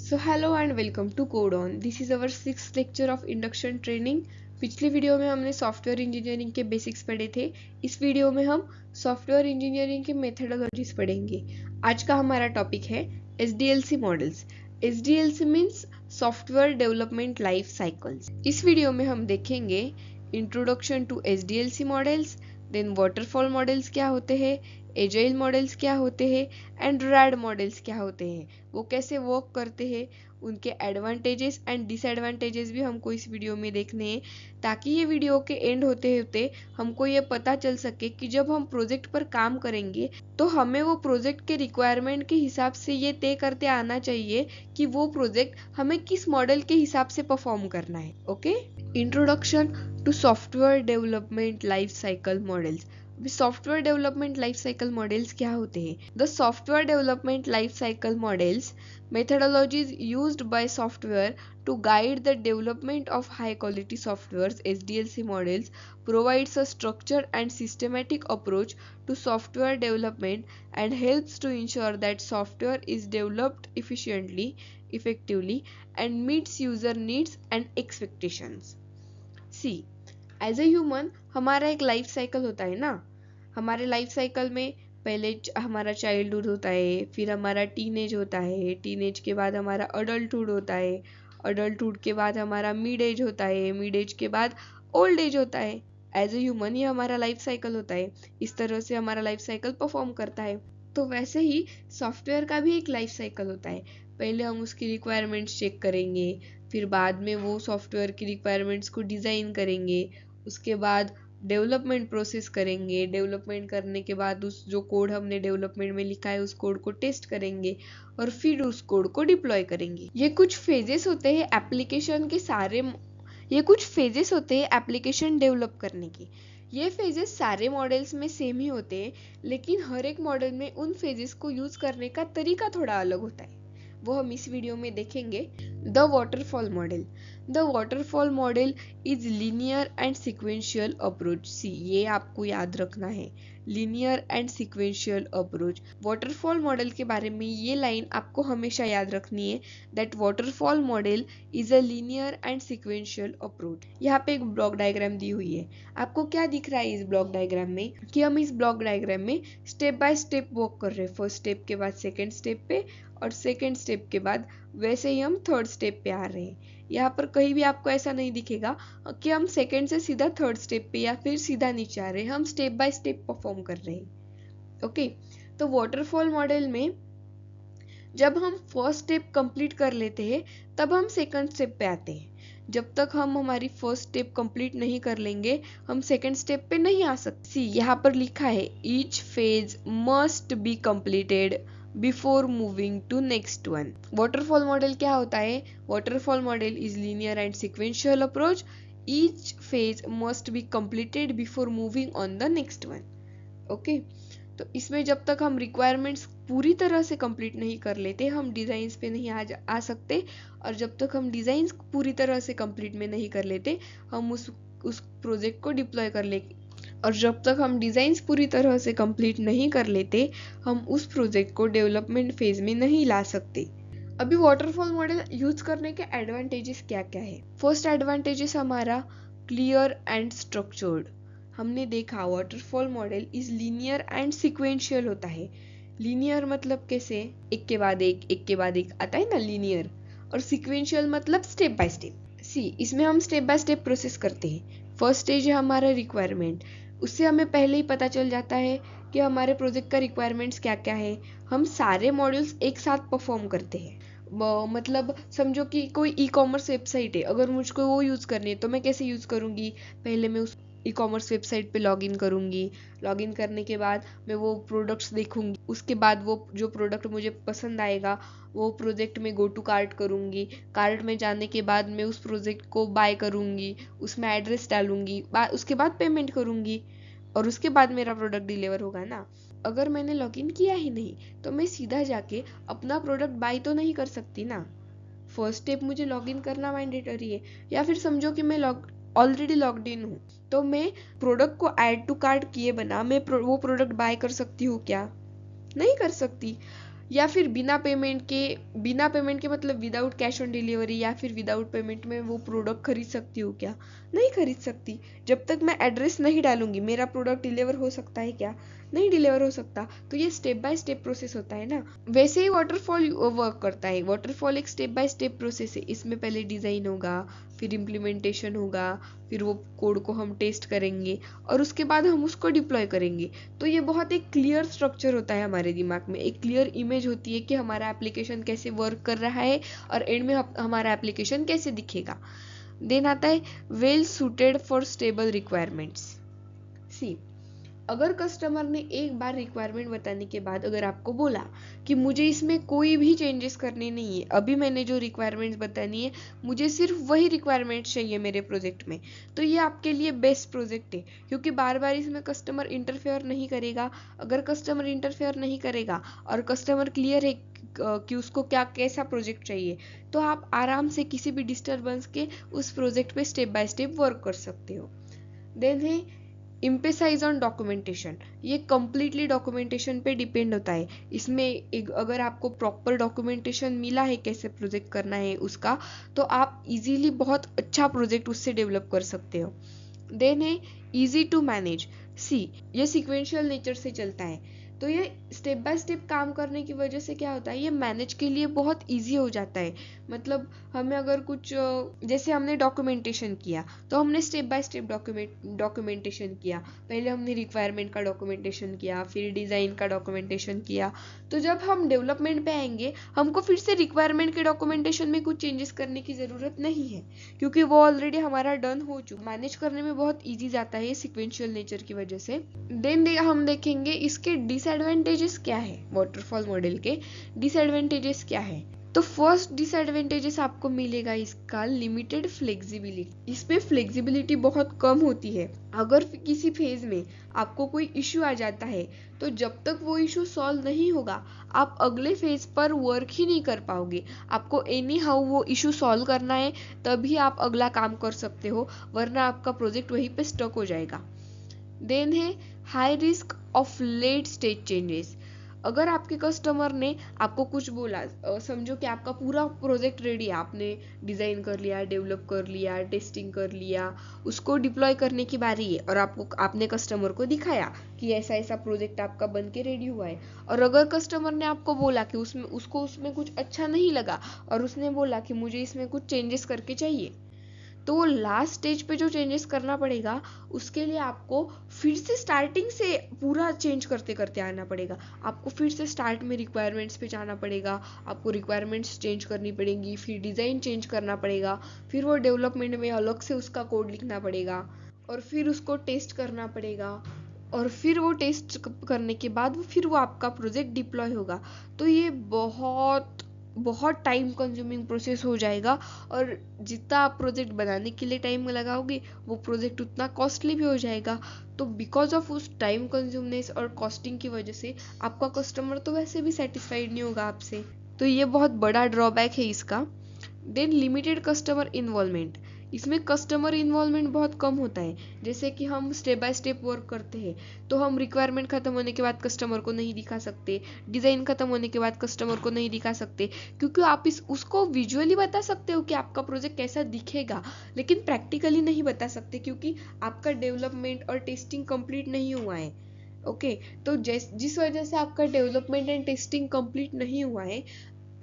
So hello and welcome to Code On. This is our 6th lecture of Induction Training. पिछली video में हमने software engineering के basics पढ़े थे। इस वीडियो में हम सॉफ्टवेयर इंजीनियरिंग के मेथडोलॉजीज पढ़ेंगे। आज का हमारा टॉपिक है SDLC models. SDLC means software development life cycles. इस वीडियो में हम देखेंगे introduction to SDLC models, then waterfall models क्या होते हैं, एजाइल मॉडल्स क्या होते हैं एंड रैड मॉडल्स क्या होते हैं, वो कैसे वर्क करते हैं, उनके एडवांटेजेस एंड डिसएडवांटेजेस भी हमको इस वीडियो में देखने हैं, ताकि ये वीडियो के एंड होते होते हमको ये पता चल सके कि जब हम प्रोजेक्ट पर काम करेंगे तो हमें वो प्रोजेक्ट के रिक्वायरमेंट के हिसाब से ये तय करते आना चाहिए कि वो प्रोजेक्ट हमें किस मॉडल के हिसाब से परफॉर्म करना है। Okay, introduction to software development life cycle models. Software development life cycle models क्या होते हैं? The software development life cycle models methodologies used by software to guide the development of high quality softwares. SDLC models provides a structured and systematic approach to software development and helps to ensure that software is developed efficiently, effectively and meets user needs and expectations. See, as a human हमारा एक life cycle होता है ना। हमारे life cycle में पहले हमारा childhood होता है, फिर हमारा टीनेज होता है, टीनेज के बाद हमारा अडल्टहुड होता है, अडल्टहुड के बाद हमारा मिड एज होता है, मिड एज के बाद ओल्ड एज होता है। एज ए ह्यूमन ये हमारा लाइफ साइकिल होता है। इस तरह से हमारा लाइफ साइकिल परफॉर्म करता है। तो वैसे ही सॉफ्टवेयर का भी एक लाइफ साइकिल होता है। पहले हम उसकी रिक्वायरमेंट्स चेक करेंगे, फिर बाद में वो सॉफ्टवेयर की रिक्वायरमेंट्स को डिज़ाइन करेंगे, उसके बाद डेवलपमेंट प्रोसेस करेंगे, डेवलपमेंट करने के बाद उस जो कोड हमने डेवलपमेंट में लिखा है उस कोड को टेस्ट करेंगे और फिर उस कोड को डिप्लॉय करेंगे। ये कुछ फेजेस होते हैं एप्लीकेशन के एप्लीकेशन डेवलप करने के। ये फेजेस सारे मॉडल्स में सेम ही होते हैं, लेकिन हर एक मॉडल में उन फेजेस को यूज करने का तरीका थोड़ा अलग होता है, वो हम इस वीडियो में देखेंगे। The waterfall model. The waterfall model is linear and sequential approach. See, ये आपको याद रखना है, linear and sequential approach. Waterfall model के बारे में ये लाइन आपको हमेशा याद रखनी है, that waterfall model is a linear and sequential approach. यहाँ पे एक ब्लॉक डायग्राम दी हुई है। आपको क्या दिख रहा है इस ब्लॉक डायग्राम में? कि हम इस ब्लॉक डायग्राम में स्टेप बाय स्टेप वर्क कर रहे हैं। फर्स्ट स्टेप के बाद सेकेंड स्टेप पे और सेकेंड स्टेप के बाद वैसे ही हम थर्ड स्टेप पे आ रहे हैं। यहाँ पर कहीं भी आपको ऐसा नहीं दिखेगा कि हम सेकेंड से सीधा थर्ड स्टेप पे या फिर सीधा नीचे आ रहे हैं। हम स्टेप बाय स्टेप परफॉर्म कर रहे हैं। ओके, तो वाटरफॉल मॉडल में जब हम फर्स्ट स्टेप कंप्लीट कर लेते हैं तब हम सेकंड स्टेप पे आते हैं। जब तक हम हमारी फर्स्ट स्टेप कंप्लीट नहीं कर लेंगे हम सेकंड स्टेप पे नहीं आ सकते। सी, यहाँ पर लिखा है each phase must be completed before moving to next one. Waterfall model क्या होता है? Waterfall model is linear and sequential approach. Each phase must be completed before moving on the next one. Okay, तो इसमें जब तक हम requirements पूरी तरह से कंप्लीट नहीं कर लेते हम डिजाइन्स पे नहीं आ सकते, और जब तक हम डिजाइन्स पूरी तरह से कंप्लीट में नहीं कर लेते हम उस प्रोजेक्ट को डिप्लॉय कर ले, और जब तक हम डिजाइन्स पूरी तरह से कंप्लीट नहीं कर लेते हम उस प्रोजेक्ट को डेवलपमेंट फेज में नहीं ला सकते। अभी वाटरफॉल मॉडल यूज करने के एडवांटेजेस क्या क्या है? फर्स्ट एडवांटेजेस हमारा क्लियर एंड स्ट्रक्चर्ड। हमने देखा waterfall model is linear and sequential होता है। लीनियर मतलब कैसे? एक के बाद एक आता है ना, लीनियर। और सिक्वेंशियल मतलब स्टेप बाय स्टेप। सी, इसमें हम स्टेप बाय स्टेप प्रोसेस करते हैं। फर्स्ट स्टेज है हमारा रिक्वायरमेंट। उससे हमें पहले ही पता चल जाता है कि हमारे प्रोजेक्ट का रिक्वायरमेंट्स क्या क्या है। हम सारे मॉड्यूल्स एक साथ परफॉर्म करते हैं। मतलब समझो कि कोई ई कॉमर्स वेबसाइट है, अगर मुझको वो यूज़ करनी है तो मैं कैसे यूज़ करूँगी? पहले मैं उस ई कॉमर्स वेबसाइट पे लॉगिन करूँगी। लॉगिन करने के बाद मैं वो प्रोडक्ट्स देखूँगी, उसके बाद वो जो प्रोडक्ट मुझे पसंद आएगा वो प्रोजेक्ट में गो टू कार्ट करूँगी। कार्ट में जाने के बाद मैं उस प्रोजेक्ट को बाय करूँगी, उसमें एड्रेस डालूँगी, उसके बाद पेमेंट करूँगी और उसके बाद मेरा प्रोडक्ट डिलीवर होगा ना। अगर मैंने लॉगिन किया ही नहीं तो मैं सीधा जाके अपना प्रोडक्ट बाय तो नहीं कर सकती ना। फर्स्ट स्टेप मुझे लॉगिन करना मैंडेटरी है। या फिर समझो कि मैं ऑलरेडी लॉग्ड इन हूँ, तो मैं प्रोडक्ट को ऐड टू कार्ट किए बिना मैं वो प्रोडक्ट बाय कर सकती हूँ क्या? नहीं कर सकती। या फिर बिना पेमेंट के मतलब विदाउट कैश ऑन डिलीवरी या फिर विदाउट पेमेंट में वो प्रोडक्ट खरीद सकती हूँ क्या? नहीं खरीद सकती। जब तक मैं एड्रेस नहीं डालूंगी मेरा प्रोडक्ट डिलीवर हो सकता है क्या? नहीं डिलीवर हो सकता। तो ये स्टेप बाय स्टेप प्रोसेस होता है ना। वैसे ही वाटरफॉल वर्क करता है। वाटरफॉल एक स्टेप बाय स्टेप प्रोसेस है। इसमें पहले डिजाइन होगा, फिर इम्प्लीमेंटेशन होगा, फिर वो कोड को हम टेस्ट करेंगे और उसके बाद हम उसको डिप्लॉय करेंगे। तो ये बहुत एक क्लियर स्ट्रक्चर होता है हमारे दिमाग में, एक क्लियर इमेज होती है कि हमारा एप्लीकेशन कैसे वर्क कर रहा है और एंड में हमारा एप्लीकेशन कैसे दिखेगा। देन आता है well suited for stable requirements. See, अगर कस्टमर ने एक बार रिक्वायरमेंट बताने के बाद अगर आपको बोला कि मुझे इसमें कोई भी चेंजेस करने नहीं है, अभी मैंने जो रिक्वायरमेंट्स बतानी है मुझे सिर्फ वही रिक्वायरमेंट्स चाहिए मेरे प्रोजेक्ट में, तो ये आपके लिए बेस्ट प्रोजेक्ट है, क्योंकि बार बार इसमें कस्टमर इंटरफेयर नहीं करेगा। अगर कस्टमर इंटरफेयर नहीं करेगा और कस्टमर क्लियर है कि उसको क्या कैसा प्रोजेक्ट चाहिए, तो आप आराम से किसी भी डिस्टर्बेंस के उस प्रोजेक्ट पे स्टेप बाय स्टेप वर्क कर सकते हो। देन है इम्पेसाइज ऑन डॉक्यूमेंटेशन। ये कम्प्लीटली डॉक्यूमेंटेशन पे डिपेंड होता है। इसमें अगर आपको प्रॉपर डॉक्यूमेंटेशन मिला है कैसे प्रोजेक्ट करना है उसका, तो आप इजीली बहुत अच्छा प्रोजेक्ट उससे डेवलप कर सकते हो। देन है इजी टू मैनेज। सी, ये सिक्वेंशियल नेचर से चलता है, तो ये स्टेप बाय स्टेप काम करने की वजह से क्या होता है, ये मैनेज के लिए बहुत इजी हो जाता है। मतलब हमें अगर कुछ जैसे हमने डॉक्यूमेंटेशन किया तो हमने स्टेप बाय स्टेप डॉक्यूमेंटेशन किया। पहले हमने रिक्वायरमेंट का डॉक्यूमेंटेशन किया, फिर डिज़ाइन का डॉक्यूमेंटेशन किया। तो जब हम डेवलपमेंट पे आएंगे हमको फिर से रिक्वायरमेंट के डॉक्यूमेंटेशन में कुछ चेंजेस करने की ज़रूरत नहीं है, क्योंकि वो ऑलरेडी हमारा डन हो चुका। मैनेज करने में बहुत ईजी जाता है सिक्वेंशियल नेचर की वजह से। देन हम देखेंगे इसके डिसएडवांटेजेस क्या है। वाटरफॉल मॉडल के डिसएडवांटेजेस क्या है? तो फर्स्ट डिसएडवांटेजेस आपको मिलेगा इसका लिमिटेड फ्लेक्सिबिलिटी। इसमें फ्लेक्सिबिलिटी बहुत कम होती है। अगर किसी फेज में आपको कोई इश्यू आ जाता है तो जब तक वो इश्यू सॉल्व नहीं होगा आप अगले फेज पर वर्क ही नहीं कर पाओगे। आपको एनी हाउ वो इश्यू सॉल्व करना है, तभी आप अगला काम कर सकते हो, वरना आपका प्रोजेक्ट वहीं पे स्टक हो जाएगा। देन है high risk of late stage changes. अगर आपके कस्टमर ने आपको कुछ बोला, समझो कि आपका पूरा प्रोजेक्ट रेडी है, आपने डिज़ाइन कर लिया, डेवलप कर लिया, टेस्टिंग कर लिया, उसको डिप्लॉय करने की बारी है और आपने कस्टमर को दिखाया कि ऐसा ऐसा प्रोजेक्ट आपका बन के रेडी हुआ है। और अगर कस्टमर ने आपको बोला कि उसमें कुछ अच्छा नहीं लगा और उसने बोला कि मुझे इसमें कुछ चेंजेस करके चाहिए, तो वो लास्ट स्टेज पे जो चेंजेस करना पड़ेगा उसके लिए आपको फिर से स्टार्टिंग से पूरा चेंज करते करते आना पड़ेगा। आपको फिर से स्टार्ट में रिक्वायरमेंट्स पे जाना पड़ेगा, आपको रिक्वायरमेंट्स चेंज करनी पड़ेंगी, फिर डिज़ाइन चेंज करना पड़ेगा, फिर वो डेवलपमेंट में अलग से उसका कोड लिखना पड़ेगा और फिर उसको टेस्ट करना पड़ेगा और फिर वो टेस्ट करने के बाद फिर वो आपका प्रोजेक्ट डिप्लॉय होगा। तो ये बहुत बहुत टाइम कंज्यूमिंग प्रोसेस हो जाएगा और जितना आप प्रोजेक्ट बनाने के लिए टाइम लगाओगे वो प्रोजेक्ट उतना कॉस्टली भी हो जाएगा। तो बिकॉज ऑफ उस टाइम कंज्यूमनेस और कॉस्टिंग की वजह से आपका कस्टमर तो वैसे भी सेटिस्फाइड नहीं होगा आपसे। तो ये बहुत बड़ा ड्रॉबैक है इसका। Then limited customer involvement. इसमें कस्टमर इन्वॉल्वमेंट बहुत कम होता है। जैसे कि हम स्टेप बाय स्टेप वर्क करते हैं तो हम रिक्वायरमेंट खत्म होने के बाद कस्टमर को नहीं दिखा सकते, डिज़ाइन खत्म होने के बाद कस्टमर को नहीं दिखा सकते, क्योंकि आप उसको विजुअली बता सकते हो कि आपका प्रोजेक्ट कैसा दिखेगा, लेकिन प्रैक्टिकली नहीं बता सकते क्योंकि आपका डेवलपमेंट और टेस्टिंग कंप्लीट नहीं हुआ है। ओके, तो जिस वजह से आपका डेवलपमेंट एंड टेस्टिंग कंप्लीट नहीं हुआ है,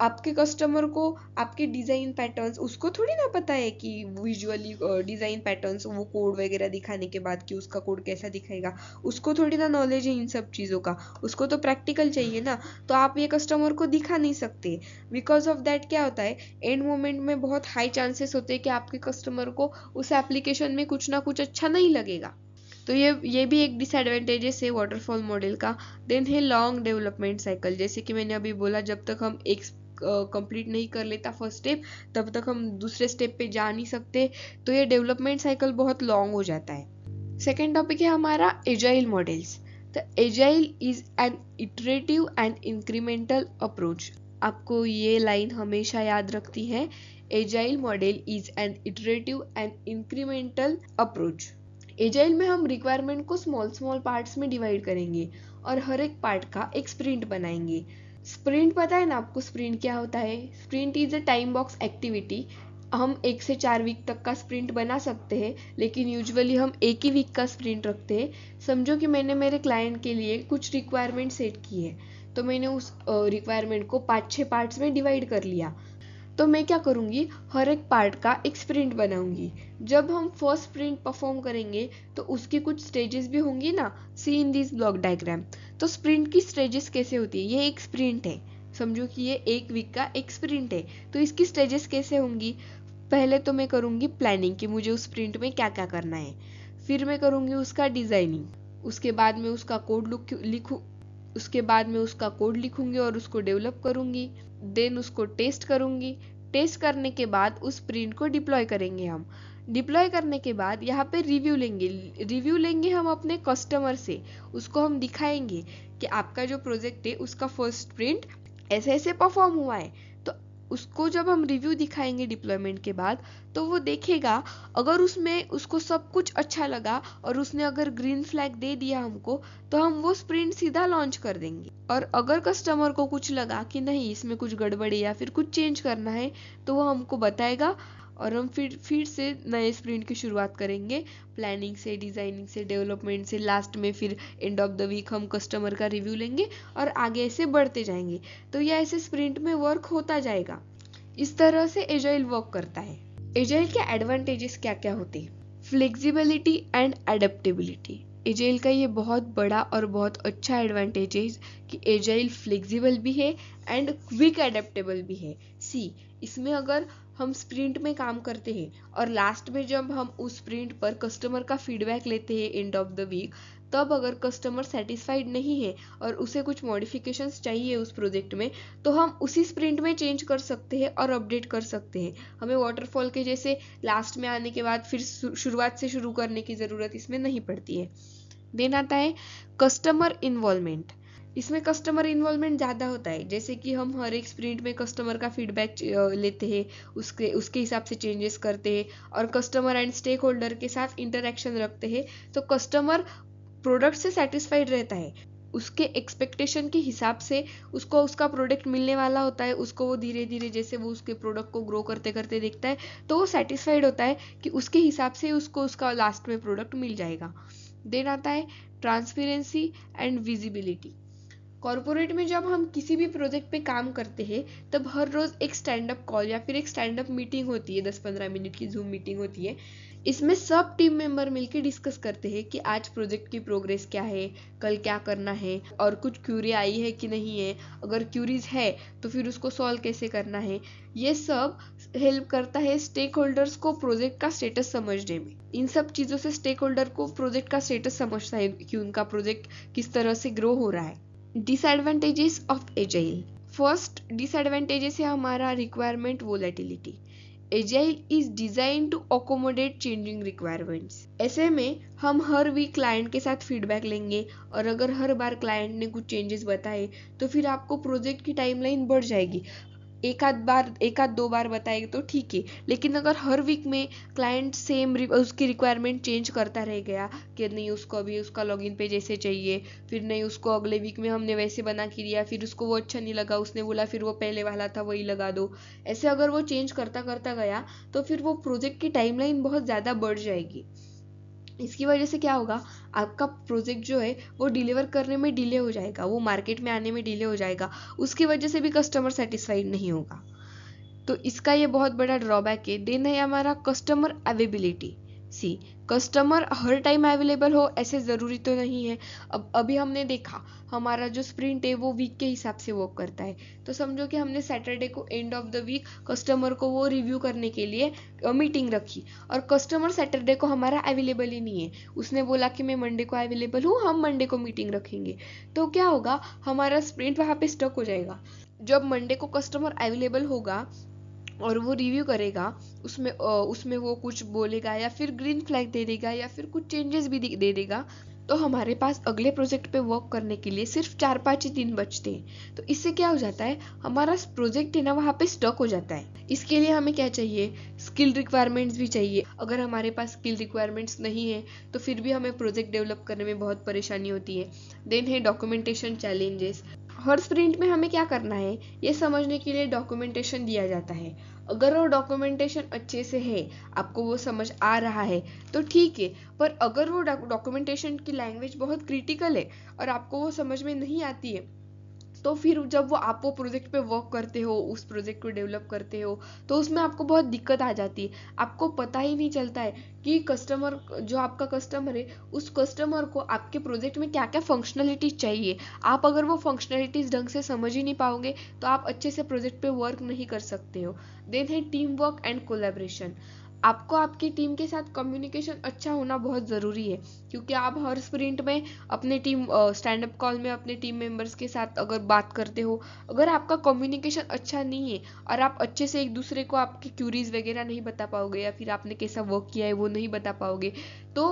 आपके कस्टमर को आपके डिज़ाइन पैटर्न्स उसको थोड़ी ना पता है कि विजुअली डिज़ाइन पैटर्न्स वो कोड वगैरह दिखाने के बाद कि उसका कोड कैसा दिखेगा, उसको थोड़ी ना नॉलेज है इन सब चीज़ों का, उसको तो प्रैक्टिकल चाहिए ना। तो आप ये कस्टमर को दिखा नहीं सकते। बिकॉज ऑफ दैट क्या होता है, एंड मोमेंट में बहुत हाई चांसेस होते हैं कि आपके कस्टमर को उस एप्लीकेशन में कुछ ना कुछ अच्छा नहीं लगेगा। तो ये भी एक डिसएडवांटेजेस है वाटरफॉल मॉडल का। देन है लॉन्ग डेवलपमेंट साइकिल। जैसे कि मैंने अभी बोला, जब तक हम एक कंप्लीट नहीं कर लेता फर्स्ट स्टेप तब तक हम दूसरे स्टेप पे जा नहीं सकते। तो ये डेवलपमेंट साइकिल बहुत लॉन्ग हो जाता है। सेकेंड टॉपिक है हमारा agile models. The agile is an iterative and incremental approach. आपको ये लाइन हमेशा याद रखती है, agile model is an iterative and incremental approach. Agile में हम रिक्वायरमेंट को स्मॉल स्मॉल पार्ट्स में डिवाइड करेंगे और हर एक पार्ट का एक स्प्रिंट बनाएंगे। स्प्रिंट पता है ना आपको स्प्रिंट क्या होता है? Sprint is a time box activity. हम 1 से 4 वीक तक का स्प्रिंट बना सकते हैं, लेकिन यूजुअली हम एक ही वीक का स्प्रिंट रखते हैं। समझो कि मैंने मेरे क्लाइंट के लिए कुछ रिक्वायरमेंट सेट की है, तो मैंने उस रिक्वायरमेंट को 5-6 पार्ट्स में डिवाइड कर लिया। तो मैं क्या करूँगी, हर एक पार्ट का एक स्प्रिंट बनाऊंगी। जब हम फर्स्ट स्प्रिंट परफॉर्म करेंगे तो उसकी कुछ स्टेजेस भी होंगी ना, सी इन दिस ब्लॉक डायग्राम। तो स्प्रिंट की स्टेजेस कैसे होती है? ये एक स्प्रिंट है, समझो कि ये एक वीक का एक स्प्रिंट है, तो इसकी स्टेजेस कैसे होंगी? पहले तो मैं करूँगी प्लानिंग कि मुझे उस स्प्रिंट में क्या क्या करना है, फिर मैं करूँगी उसका डिजाइनिंग, उसके बाद में उसका कोड लिखूँ, उसके बाद में उसका कोड लिखूंगी और उसको डेवलप करूंगी, देन उसको टेस्ट करूंगी। टेस्ट करने के बाद उस प्रिंट को डिप्लॉय करेंगे हम। डिप्लॉय करने के बाद यहाँ पे रिव्यू लेंगे हम अपने कस्टमर से। उसको हम दिखाएंगे कि आपका जो प्रोजेक्ट है उसका फर्स्ट प्रिंट ऐसे ऐसे परफॉर्म हुआ है। तो उसको जब हम रिव्यू दिखाएंगे डिप्लॉयमेंट के बाद, तो वो देखेगा, अगर उसमें उसको सब कुछ अच्छा लगा और उसने अगर ग्रीन फ्लैग दे दिया हमको, तो हम वो स्प्रिंट सीधा लॉन्च कर देंगे। और अगर कस्टमर को कुछ लगा कि नहीं इसमें कुछ गड़बड़ है या फिर कुछ चेंज करना है, तो वो हमको बताएगा और हम फिर से नए स्प्रिंट की शुरुआत करेंगे। प्लानिंग से, डिजाइनिंग से, डेवलपमेंट से, लास्ट में फिर एंड ऑफ द वीक हम कस्टमर का रिव्यू लेंगे और आगे ऐसे बढ़ते जाएंगे। तो यह ऐसे स्प्रिंट में वर्क होता जाएगा। इस तरह से एजाइल वर्क करता है। एजाइल के एडवांटेजेस क्या क्या होते हैं? Flexibility and adaptability. एजाइल का ये बहुत बड़ा और बहुत अच्छा एडवांटेज है कि एजाइल फ्लेक्सिबल भी है एंड क्विक एडेप्टेबल भी है। सी, इसमें अगर हम स्प्रिंट में काम करते हैं और लास्ट में जब हम उस स्प्रिंट पर कस्टमर का फीडबैक लेते हैं एंड ऑफ द वीक, तब अगर कस्टमर सेटिस्फाइड नहीं है और उसे कुछ मॉडिफिकेशंस चाहिए उस प्रोजेक्ट में, तो हम उसी स्प्रिंट में चेंज कर सकते हैं और अपडेट कर सकते हैं। हमें वाटरफॉल के जैसे लास्ट में आने के बाद फिर शुरुआत से शुरू करने की ज़रूरत इसमें नहीं पड़ती है। देन आता है कस्टमर इन्वॉल्वमेंट। इसमें कस्टमर इन्वॉल्वमेंट ज़्यादा होता है, जैसे कि हम हर एक स्प्रिंट में कस्टमर का फीडबैक लेते हैं, उसके हिसाब से चेंजेस करते हैं और कस्टमर एंड स्टेक होल्डर के साथ इंटरेक्शन रखते हैं। तो कस्टमर प्रोडक्ट से सेटिस्फाइड रहता है, उसके एक्सपेक्टेशन के हिसाब से उसको उसका प्रोडक्ट मिलने वाला होता है। उसको वो धीरे धीरे जैसे वो उसके प्रोडक्ट को ग्रो करते करते देखता है, तो वो सेटिस्फाइड होता है कि उसके हिसाब से उसको उसका लास्ट में प्रोडक्ट मिल जाएगा। देन आता है ट्रांसपेरेंसी एंड विजिबिलिटी। कॉर्पोरेट में जब हम किसी भी प्रोजेक्ट पे काम करते हैं, तब हर रोज एक स्टैंड अप कॉल या फिर एक स्टैंड अप मीटिंग होती है, 10-15 मिनट की जूम मीटिंग होती है। इसमें सब टीम मेंबर मिलकर डिस्कस करते हैं कि आज प्रोजेक्ट की प्रोग्रेस क्या है, कल क्या करना है और कुछ क्यूरी आई है कि नहीं है, अगर क्यूरीज है तो फिर उसको सॉल्व कैसे करना है। ये सब हेल्प करता है स्टेक होल्डर्स को प्रोजेक्ट का स्टेटस समझने में। इन सब चीज़ों से स्टेक होल्डर को प्रोजेक्ट का स्टेटस समझता है कि उनका प्रोजेक्ट किस तरह से ग्रो हो रहा है। Disadvantages of agile. First disadvantages है हमारा requirement volatility. Agile is design to accommodate changing requirements. ऐसे में हम हर वीक क्लाइंट के साथ फीडबैक लेंगे और अगर हर बार क्लाइंट ने कुछ चेंजेस बताए, तो फिर आपको प्रोजेक्ट की टाइमलाइन बढ़ जाएगी। एक आध दो बार बताएगी तो ठीक है, लेकिन अगर हर वीक में क्लाइंट सेम उसकी रिक्वायरमेंट चेंज करता रह गया कि नहीं उसको अभी उसका लॉगिन पेज ऐसे चाहिए, फिर नहीं उसको अगले वीक में हमने वैसे बना के दिया, फिर उसको वो अच्छा नहीं लगा, उसने बोला फिर वो पहले वाला था वही लगा दो, ऐसे अगर वो चेंज करता करता गया, तो फिर वो प्रोजेक्ट की टाइमलाइन बहुत ज़्यादा बढ़ जाएगी। इसकी वजह से क्या होगा, आपका प्रोजेक्ट जो है वो डिलीवर करने में डिले हो जाएगा, वो मार्केट में आने में डिले हो जाएगा, उसकी वजह से भी कस्टमर सेटिस्फाइड नहीं होगा। तो इसका ये बहुत बड़ा ड्रॉबैक है। देन है हमारा कस्टमर अवेबिलिटी। सी, कस्टमर हर टाइम अवेलेबल हो ऐसे ज़रूरी तो नहीं है। अब अभी हमने देखा हमारा जो स्प्रिंट है वो वीक के हिसाब से वर्क करता है, तो समझो कि हमने सैटरडे को end of the week customer को वो रिव्यू करने के लिए मीटिंग रखी और कस्टमर सैटरडे को हमारा अवेलेबल ही नहीं है, उसने बोला कि मैं मंडे को अवेलेबल हूँ, हम मंडे को मीटिंग रखेंगे। तो क्या होगा, हमारा स्प्रिंट वहाँ पे स्टक हो जाएगा। जब मंडे को कस्टमर अवेलेबल होगा और वो रिव्यू करेगा, उसमें वो कुछ बोलेगा या फिर ग्रीन फ्लैग दे देगा या फिर कुछ चेंजेस भी दे देगा, तो हमारे पास अगले प्रोजेक्ट पे वर्क करने के लिए सिर्फ 4-5 ही दिन बचते हैं। तो इससे क्या हो जाता है, हमारा प्रोजेक्ट है ना वहाँ पे स्टक हो जाता है। इसके लिए हमें क्या चाहिए, स्किल रिक्वायरमेंट्स भी चाहिए। अगर हमारे पास स्किल रिक्वायरमेंट्स नहीं है तो फिर भी हमें प्रोजेक्ट डेवलप करने में बहुत परेशानी होती है। देन है डॉक्यूमेंटेशन चैलेंजेस। हर स्प्रिंट में हमें क्या करना है ये समझने के लिए डॉक्यूमेंटेशन दिया जाता है। अगर वो डॉक्यूमेंटेशन अच्छे से है, आपको वो समझ आ रहा है तो ठीक है, पर अगर वो डॉक्यूमेंटेशन की लैंग्वेज बहुत क्रिटिकल है और आपको वो समझ में नहीं आती है, तो फिर जब आप वो प्रोजेक्ट पे वर्क करते हो, उस प्रोजेक्ट को डेवलप करते हो, तो उसमें आपको बहुत दिक्कत आ जाती है। आपको पता ही नहीं चलता है कि कस्टमर, जो आपका कस्टमर है, उस कस्टमर को आपके प्रोजेक्ट में क्या क्या फंक्शनलिटी चाहिए। आप अगर वो फंक्शनलिटीज ढंग से समझ ही नहीं पाओगे तो आप अच्छे से प्रोजेक्ट पे वर्क नहीं कर सकते हो। देन है टीम वर्क एंड कोलैबोरेशन। आपको आपकी टीम के साथ कम्युनिकेशन अच्छा होना बहुत ज़रूरी है, क्योंकि आप हर स्प्रिंट में अपने टीम स्टैंड अप कॉल में अपने टीम मेंबर्स के साथ अगर बात करते हो, अगर आपका कम्युनिकेशन अच्छा नहीं है और आप अच्छे से एक दूसरे को आपकी क्यूरीज वगैरह नहीं बता पाओगे या फिर आपने कैसा वर्क किया है वो नहीं बता पाओगे, तो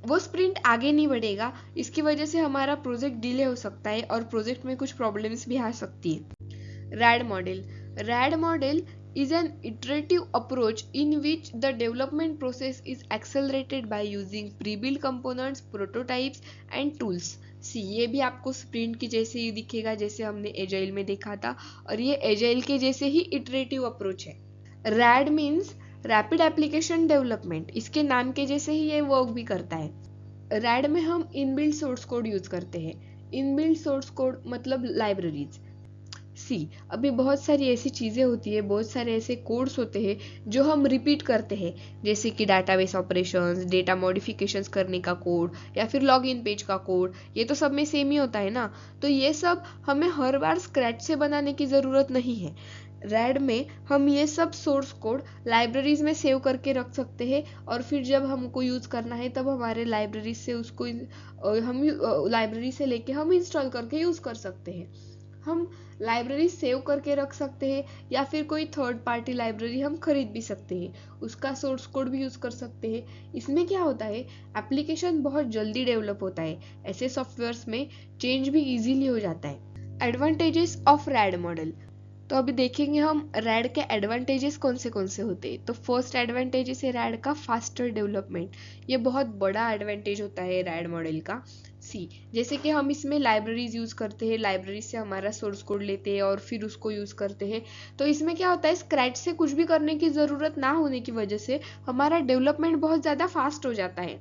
वो स्प्रिंट आगे नहीं बढ़ेगा। इसकी वजह से हमारा प्रोजेक्ट डिले हो सकता है और प्रोजेक्ट में कुछ प्रॉब्लम्स भी आ सकती है। Red model. Red model is an iterative approach in which the development process is accelerated by using pre-built components, prototypes and tools. सी ये भी आपको स्प्रिंट की जैसे ही दिखेगा जैसे हमने एजाइल में देखा था, और ये एजाइल के जैसे ही इटरेटिव अप्रोच है। Red means rapid application development, इसके नाम के जैसे ही ये वर्क भी करता है। रैड में हम इनबिल्ट सोर्स कोड यूज करते हैं। इनबिल्ट सोर्स कोड मतलब लाइब्रेरीज। सी अभी बहुत सारी ऐसी चीज़ें होती है, बहुत सारे ऐसे कोड्स होते हैं जो हम रिपीट करते हैं, जैसे कि डाटाबेस ऑपरेशंस, डेटा मॉडिफिकेशंस करने का कोड या फिर लॉगिन पेज का कोड, ये तो सब में सेम ही होता है ना। तो ये सब हमें हर बार स्क्रैच से बनाने की ज़रूरत नहीं है। रैड में हम ये सब सोर्स कोड लाइब्रेरीज में सेव करके रख सकते हैं और फिर जब हमको यूज़ करना है तब हमारे लाइब्रेरी से उसको हम लाइब्रेरी से लेके हम इंस्टॉल करके यूज़ कर सकते हैं। हम लाइब्रेरी सेव करके रख सकते हैं या फिर कोई थर्ड पार्टी लाइब्रेरी हम खरीद भी सकते हैं, उसका सोर्स कोड भी यूज कर सकते हैं। इसमें क्या होता है, एप्लीकेशन बहुत जल्दी डेवलप होता है, ऐसे सॉफ्टवेयर्स में चेंज भी इजीली हो जाता है। Advantages of red model. तो अभी देखेंगे हम रैड के एडवांटेजेस कौन से होते हैं। तो फर्स्ट एडवांटेजेस है रैड का फास्टर डेवलपमेंट। ये बहुत बड़ा एडवांटेज होता है रैड मॉडल का। सी जैसे कि हम इसमें लाइब्रेरीज यूज करते हैं, लाइब्रेरी से हमारा सोर्स कोड लेते हैं और फिर उसको यूज करते हैं। तो इसमें क्या होता है, स्क्रैच से कुछ भी करने की जरूरत ना होने की वजह से हमारा डेवलपमेंट बहुत ज्यादा फास्ट हो जाता है,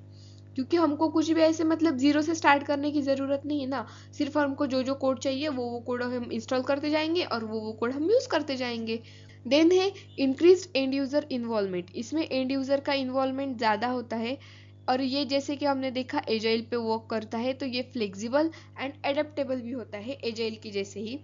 क्योंकि हमको कुछ भी ऐसे मतलब जीरो से स्टार्ट करने की जरूरत नहीं है ना। सिर्फ हमको जो जो कोड चाहिए वो कोड हम इंस्टॉल करते जाएंगे और वो कोड हम यूज करते जाएंगे। देन है इंक्रीज एंड यूजर इन्वॉल्वमेंट। इसमें एंड यूजर का इन्वॉल्वमेंट ज्यादा होता है और ये जैसे कि हमने देखा एजाइल पे वर्क करता है, तो ये फ्लेक्सिबल एंड एडेप्टेबल भी होता है एजाइल की जैसे ही।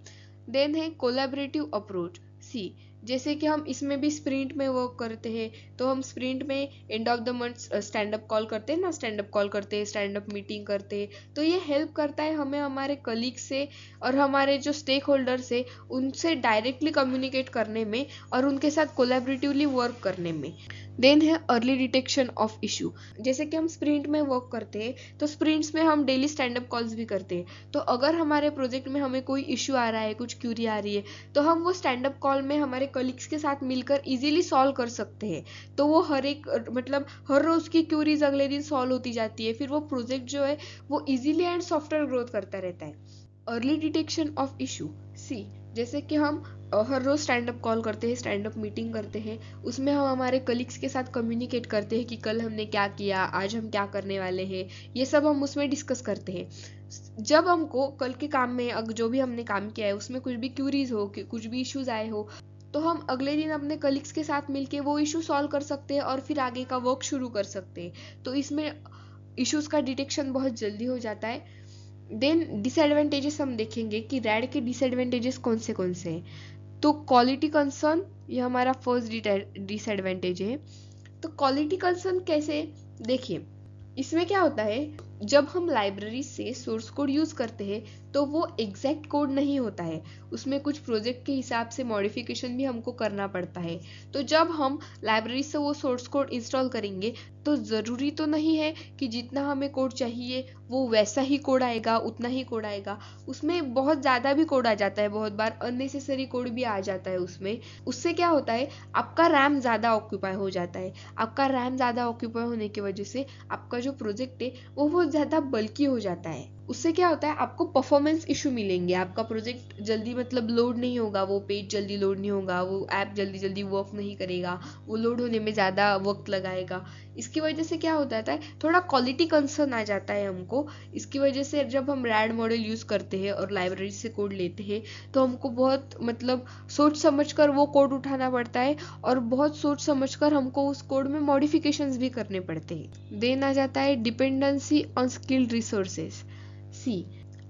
देन है कोलैबोरेटिव अप्रोच। सी जैसे कि हम इसमें भी स्प्रिंट में वर्क करते हैं, तो हम स्प्रिंट में and of the month stand up call करते हैं ना, स्टैंड अप कॉल करते हैं, स्टैंड अप मीटिंग करते हैं। तो ये हेल्प करता है हमें हमारे कलीग से और हमारे जो स्टेक होल्डर्स है उनसे डायरेक्टली कम्युनिकेट करने में और उनके साथ कोलैबोरेटिवली वर्क करने में। देन है अर्ली डिटेक्शन ऑफ इशू। जैसे कि हम स्प्रिंट में वर्क करते हैं तो स्प्रिंट्स में हम डेली स्टैंड अप कॉल्स भी करते हैं। तो अगर हमारे प्रोजेक्ट में हमें कोई इशू आ रहा है, कुछ क्यूरी आ रही है, तो हम वो स्टैंड अप कॉल में हमारे कलीग्स के साथ मिलकर इजीली सॉल्व कर सकते हैं। तो वो हर एक मतलब हर रोज की क्यूरीज अगले दिन सॉल्व होती जाती है, फिर वो प्रोजेक्ट जो है वो इजीली एंड सॉफ्टवेयर ग्रोथ करता रहता है। Early detection of issue. See जैसे कि हम हर रोज स्टैंड अप कॉल करते हैं, स्टैंड अप मीटिंग करते हैं, उसमें हम हमारे कलीग्स के साथ कम्युनिकेट करते हैं कि कल हमने क्या किया, आज हम क्या करने वाले हैं, ये सब हम उसमें डिस्कस करते हैं। जब हमको कल के काम में जो भी हमने काम किया है उसमें कुछ भी क्यूरीज हो, कुछ भी इश्यूज आए हो, तो हम अगले दिन अपने कलीग्स के साथ मिलके वो इशू सॉल्व कर सकते हैं और फिर आगे का वर्क शुरू कर सकते हैं। तो इसमें इश्यूज का डिटेक्शन बहुत जल्दी हो जाता है। देन डिसएडवांटेजेस हम देखेंगे कि रैड के डिसएडवांटेजेस कौन से हैं। तो क्वालिटी कंसर्न, ये हमारा फर्स्ट डिसएडवांटेज है। तो क्वालिटी कंसर्न कैसे, देखिए इसमें क्या होता है, जब हम लाइब्रेरी से सोर्स कोड यूज करते हैं तो वो एग्जैक्ट कोड नहीं होता है, उसमें कुछ प्रोजेक्ट के हिसाब से मॉडिफिकेशन भी हमको करना पड़ता है। तो जब हम लाइब्रेरी से वो सोर्स कोड इंस्टॉल करेंगे तो जरूरी तो नहीं है कि जितना हमें कोड चाहिए वो वैसा ही कोड आएगा, उतना ही कोड आएगा। उसमें बहुत ज्यादा भी कोड आ जाता है, बहुत बार अननेसेसरी कोड भी आ जाता है उसमें। उससे क्या होता है, आपका रैम ज्यादा ऑक्यूपाई हो जाता है। आपका रैम ज्यादा ऑक्यूपाई होने की वजह से आपका जो प्रोजेक्ट है वो बहुत ज्यादा बल्कि हो जाता है, उससे क्या होता है, आपको परफॉर्मेंस इशू मिलेंगे, आपका प्रोजेक्ट जल्दी मतलब लोड नहीं होगा, वो पेज जल्दी लोड नहीं होगा, वो ऐप जल्दी जल्दी वर्क नहीं करेगा, वो लोड होने में ज़्यादा वक्त लगाएगा। इसकी वजह से क्या हो जाता है, थोड़ा क्वालिटी कंसर्न आ जाता है हमको। इसकी वजह से जब हम रैड मॉडल यूज़ करते हैं और लाइब्रेरी से कोड लेते हैं तो हमको बहुत मतलब सोच समझ कर वो कोड उठाना पड़ता है, और बहुत सोच समझ कर हमको उस कोड में मॉडिफिकेशंस भी करने पड़ते हैं। देन आ जाता है डिपेंडेंसी ऑन स्किल्ड रिसोर्सेज। सी,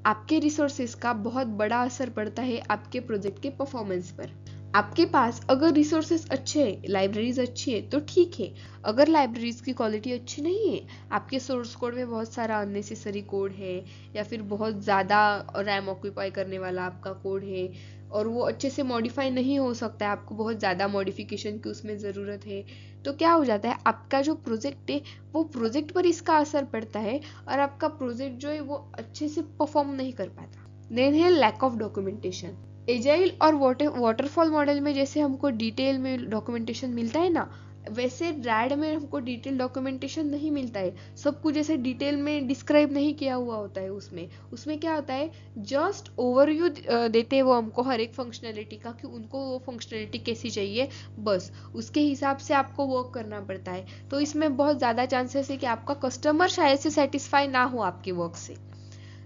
आपके रिसोर्सेज का बहुत बड़ा असर पड़ता है आपके प्रोजेक्ट के परफॉर्मेंस पर। आपके पास अगर रिसोर्सेज अच्छे हैं, लाइब्रेरीज अच्छी है तो ठीक है। अगर लाइब्रेरीज की क्वालिटी अच्छी नहीं है, आपके सोर्स कोड में बहुत सारा अननेसेसरी कोड है, या फिर बहुत ज़्यादा रैम ऑक्यूपाई करने वाला आपका कोड है, और वो अच्छे से मॉडिफाई नहीं हो सकता है, आपको बहुत ज़्यादा मॉडिफिकेशन की उसमें ज़रूरत है, तो क्या हो जाता है, आपका जो प्रोजेक्ट है वो प्रोजेक्ट पर इसका असर पड़ता है, और आपका प्रोजेक्ट जो है वो अच्छे से परफॉर्म नहीं कर पाता। देन है लैक ऑफ डॉक्यूमेंटेशन। एजाइल और वाटरफॉल मॉडल में जैसे हमको डिटेल में डॉक्यूमेंटेशन मिलता है ना, वैसे रैड में हमको डिटेल डॉक्यूमेंटेशन नहीं मिलता है। सब कुछ ऐसे डिटेल में डिस्क्राइब नहीं किया हुआ होता है। उसमें क्या होता है, जस्ट ओवरव्यू देते हैं वो हमको हर एक फंक्शनैलिटी का, कि उनको वो फंक्शनैलिटी कैसी चाहिए, बस उसके हिसाब से आपको वर्क करना पड़ता है। तो इसमें बहुत ज़्यादा चांसेस है कि आपका कस्टमर शायद से सेटिस्फाई ना हो आपके वर्क से।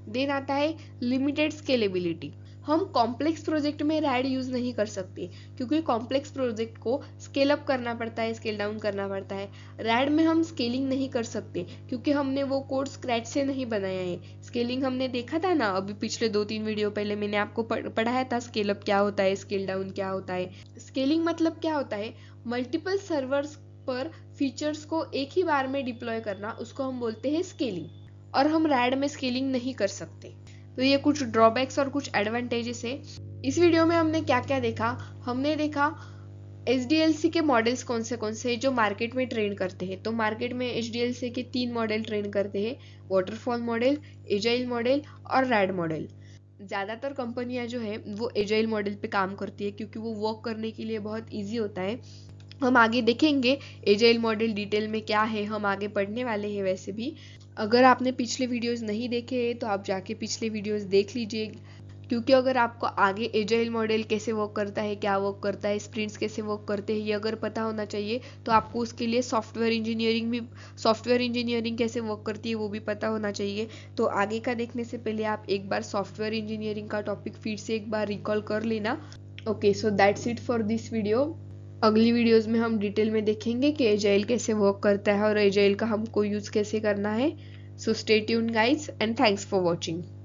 देन आता है लिमिटेड स्केलेबिलिटी। हम कॉम्प्लेक्स प्रोजेक्ट में रैड यूज नहीं कर सकते, क्योंकि कॉम्प्लेक्स प्रोजेक्ट को स्केल अप करना पड़ता है, स्केल डाउन करना पड़ता है। रैड में हम स्केलिंग नहीं कर सकते, क्योंकि हमने वो कोड स्क्रैच से नहीं बनाया है। स्केलिंग हमने देखा था ना, अभी पिछले 2-3 वीडियो पहले मैंने आपको पढ़ाया था स्केल अप क्या होता है, स्केल डाउन क्या होता है। स्केलिंग मतलब क्या होता है, मल्टीपल सर्वर्स पर फीचर्स को एक ही बार में डिप्लॉय करना, उसको हम बोलते हैं स्केलिंग। और हम रैड में स्केलिंग नहीं कर सकते। तो ये कुछ ड्रॉबैक्स और कुछ एडवांटेजेस है। इस वीडियो में हमने क्या क्या देखा, हमने देखा HDLC के मॉडल्स कौन से जो मार्केट में ट्रेंड करते हैं। तो मार्केट में HDLC के 3 मॉडल ट्रेंड करते हैं, वाटरफॉल मॉडल, एजाइल मॉडल और रैड मॉडल। ज़्यादातर कंपनियां जो है वो एजाइल मॉडल पे काम करती है, क्योंकि वो वर्क करने के लिए बहुत ईजी होता है। हम आगे देखेंगे एजाइल मॉडल डिटेल में क्या है, हम आगे पढ़ने वाले हैं। वैसे भी अगर आपने पिछले वीडियोस नहीं देखे तो आप जाके पिछले वीडियोस देख लीजिए, क्योंकि अगर आपको आगे एजाइल मॉडल कैसे वर्क करता है, क्या वर्क करता है, स्प्रिंट्स कैसे वर्क करते हैं, ये अगर पता होना चाहिए, तो आपको उसके लिए सॉफ्टवेयर इंजीनियरिंग कैसे वर्क करती है वो भी पता होना चाहिए। तो आगे का देखने से पहले आप एक बार सॉफ्टवेयर इंजीनियरिंग का टॉपिक फिर से एक बार रिकॉल कर लेना। Okay, so that's it for this video. अगली वीडियोस में हम डिटेल में देखेंगे कि एजाइल कैसे वर्क करता है और एजाइल का हमको यूज कैसे करना है। So stay tuned guys, and thanks for watching.